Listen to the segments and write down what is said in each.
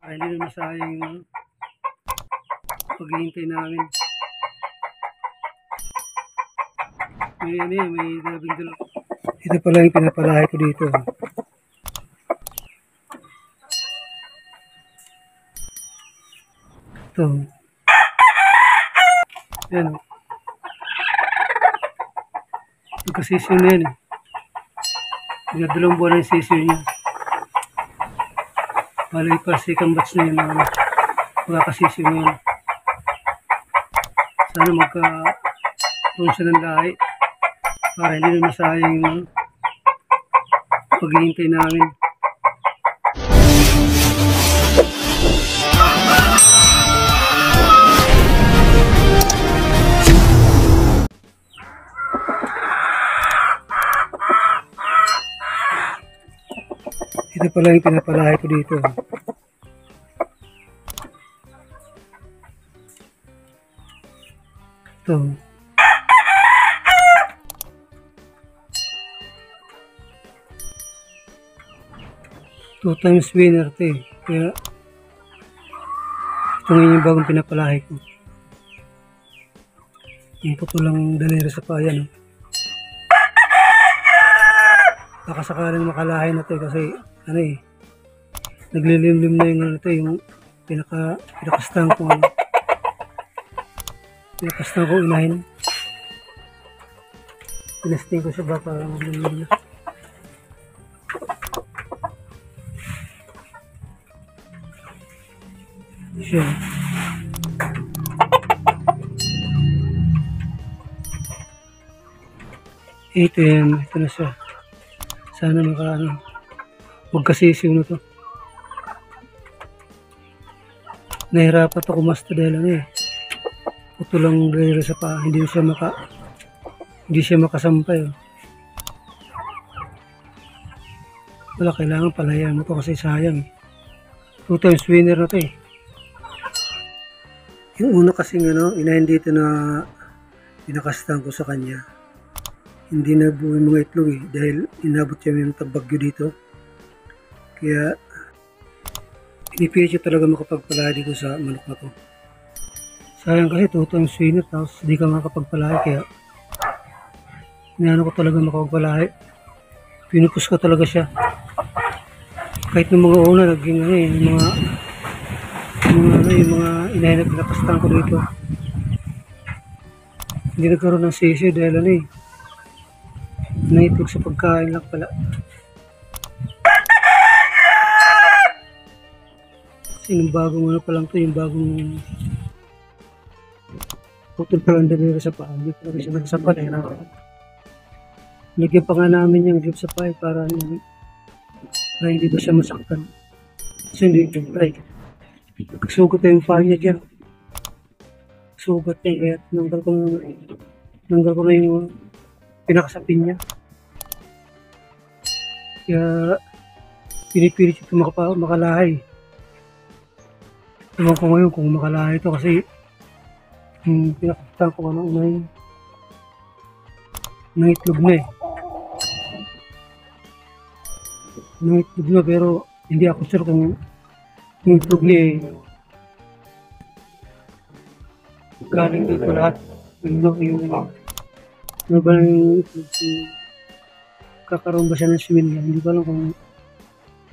Ay, hindi na masayang yung paghihintay namin. May ano yan, may labing dalawa. Ito pala yung pinapalahay ko dito. Ito. Yan o. Nagkasisyon na yan eh. Dalawang buwan na yung sisyon niya. Malay pa second batch na yun na magkakasisyon na yun. Sana magka-roon siya ng lahi para hindi na masayang yung paghihintay namin. Ito pala yung pinapalahay ko dito. Ito. Two times winner ito eh. Kaya ito ngayon yung bagong pinapalahay ko. Yung putulang daliri sa payan. Baka sakaling makalahay na ito kasi ano eh, naglilimlim na yung ano ito, yung pinakastang ko ano. Pinakastang ko inahin. Pinasting ko siya baka maglilimlim na. Siya. Ito yan, ito na siya. Sana magkasisiw na to. Nahirapat ako kumasta dahil ano eh. Putulang daliri sa paa, hindi siya makasampay. Oh. Wala, kailangan palayan mo to kasi sayang. 2 times winner na to eh. Yung una kasing inahin dito na pinakastan ko sa kanya. Hindi na buo yung mga itlog eh, dahil inabot siya yung tabagyo dito. Kaya inipilit siya talaga makapagpalahay dito sa manok na to. Sayang kasi 2 times winner tapos hindi ka makapagpalahay, kaya inaano ko talaga makapagpalahay. Pinupus ko talaga siya. Kahit ng mga una naging yung mga inahin na pinakastan ko dito. Hindi nagkaroon ng sisyo dahil naitlog sa pagkain lang pala. Kasi yung bagong pa lang to, yung bagong putol pa lang daliri sa paa. Hindi pa rin siya nagsapat eh. Lagyan pa nga namin yung grip sa paa para hindi ba siya masaktan. Kasi hindi yung try. Sugat na yung paa niya dyan. Sugat niya, kaya nanggal ko na yung pinakasapin niya. Kaya pinipilit ito makalahay. Ewan ko ngayon kung makalahay ito kasi pinakasapin ko naitlog na eh. Naitlog na pero hindi ako sure kung naitlog niya eh. Galing dito lahat. Ano ba yung kakaroon ba siya ng swim yan? Hindi ko alam kung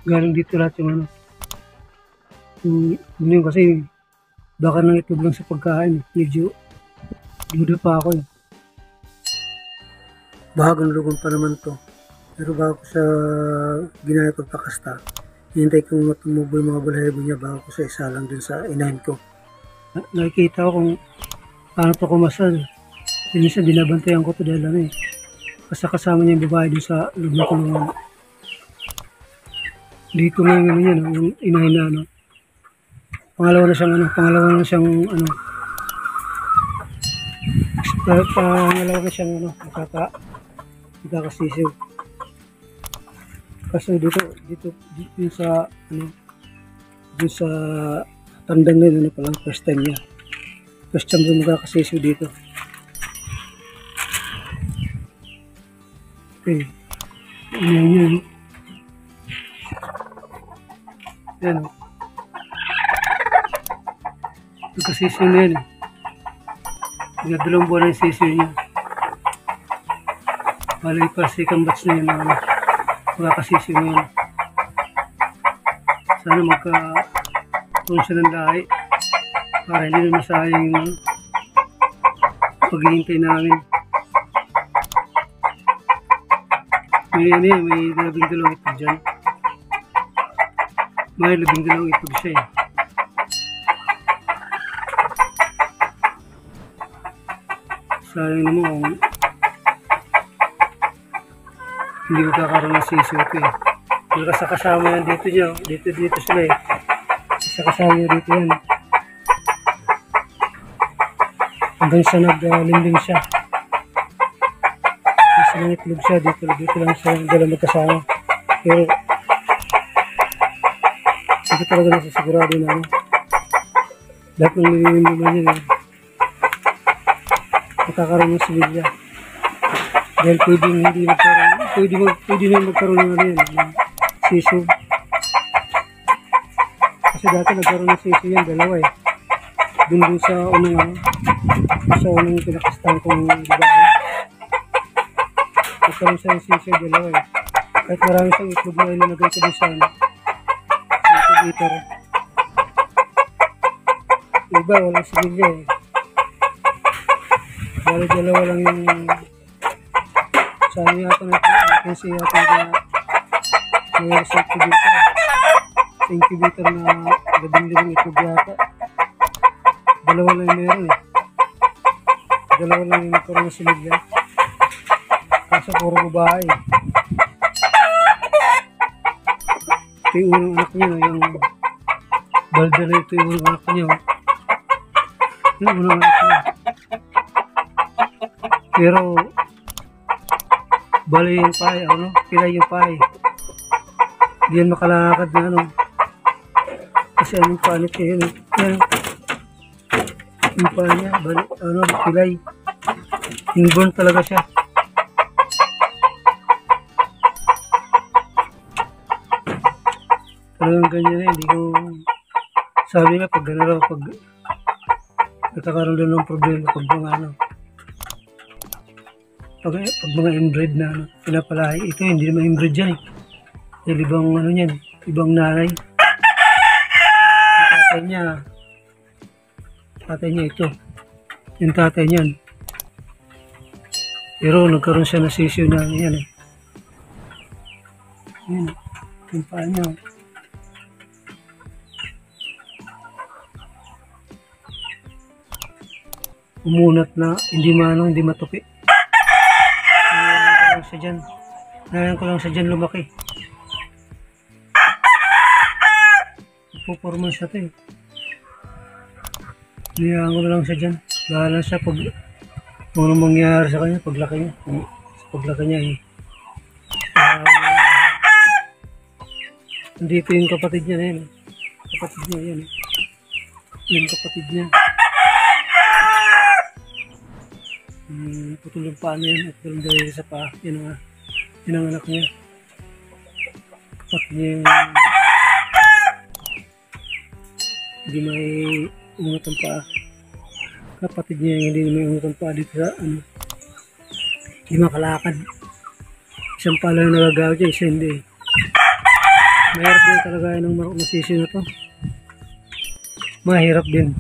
galing dito lahat yung yun kasi baka nang itlog lang sa pagkain. Medyo duda pa ako eh. Bahagang lugon pa naman to. Pero bago ko sa ginaya pagpakasta, hinintay ko tumubo yung mga balahibo niya bago ko sa isa lang dun sa inahin ko. Nakikita ko kung paano to kumasal. Minsan binabantayan ko to dahil kasama niya yung babae dun sa loob na kulungan. Dito ngayon yan, yung inahin na pangalawa na siyang magkakasisiw. Kasi dito yung sa dun sa tandang na yun, palang first time niya. First time yung magkakasisiw dito. Okay. Yan. Yan. Nagkasisyo na yan eh. Dalawang buwan na yung sisyo niya. Malay pa si batch na yun na magkakasisyo na yun. Sana magka-tuon siya ng lahi para hindi na masayang yung paghihintay namin. May ano yan, may 12 itlog dyan. May 12 itlog siya eh. Sayang naman kung hindi magkakaroon ng sisyo ito eh. Pero kasama yan dito niya. Dito sila eh. Kasama niya dito yan. Hanggang sa naglinding siya. Isa lang itlog siya. Dito lang siya dala magkasama. Pero hindi talaga nasisigurado na ano. Lahat ng nililiman niya eh. Magkakaroon ng similya. Dahil pwedeng hindi magkaroon. Pwede na magkaroon ng ano yan. Sisyo. Kasi dati nagkaroon ng sisyo yan. Dalawa eh. Dun sa unang pinakastang kong babae. Nagkaroon siya ng sisyo dalawa eh. Kahit marami siyang itlog na ilalagay ko dun sa incubator. Iba walang similya eh. Bali dalawa lang yung sabi yata kasi yata na mayroon sa incubator na 12 itlog yata. Dalawa lang yung meron eh. Dalawa lang yung nagkaroon ng similya. Kaso puro babae. Ito yung unang anak niya, yung balda na ito yung unang anak niya. Yung unang anak niya. Pero bali yung pahay, pilay yung pahay. Hindi yan makalakad na ano. Kasi anong panit niya yun. Yan. Yung pahay niya, bali, pilay. Inborn talaga siya. Talagang ganyan na, hindi ko sabi nga pag gano'n raw, pag nagkakaroon doon ng problema, pag mga inbred na pinapalahi, ito hindi naman inbred yan eh. Dahil ibang nanay. Yung tatay niya ito. Yung tatay niyan. Pero nagkaroon siya na sisyo na yan eh. Yan, yung paa niya. Umunat na, hindi matupi. Ngayon ko lang siya dyan lumaki. Performance na ito eh. Niyaan ko na lang siya dyan. Bahala siya pag anong mangyayari sa kanya paglaki niya. Paglaki niya eh. Dito yung kapatid niya na yun. Kapatid niya yan eh. Yung kapatid niya. Putol yung paa na yun at dalawang dahil sa paa. Yan ang anak niya. Kapatid niya yung hindi may ungat ang paa. Kapatid niya yung hindi may ungat ang paa dito sa hindi makalakad. Isang paa lang nagagawa dyan, isa hindi. Mahirap din talaga ng masisyo na to. Mahirap din.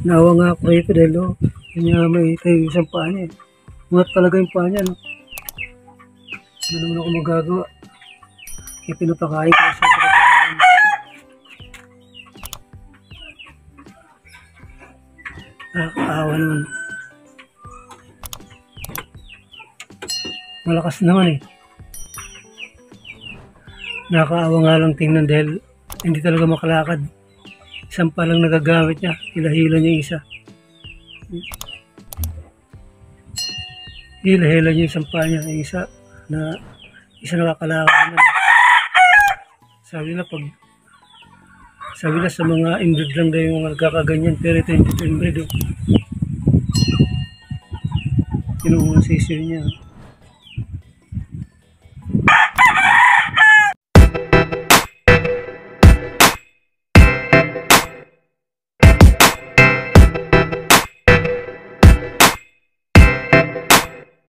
Nawa nga ako rito dahil kanya may tayo isang paa niya. Ungat talaga yung paa niya. Ano naman ako magagawa. Kaya pinapakain ko siya. Nakakaawa naman. Malakas naman eh. Nakakaawa nga lang tingnan dahil hindi talaga makalakad. Isang pa lang nagagamit niya. Hila-hila niya isa. Hila-hila niya isang pa niya. Isa nakakalakad naman. Sabi na sa mga inbred lang daw yung nagkakaganyan. Pero ito hindi ito inbred. Yun ang mga sisyo niya.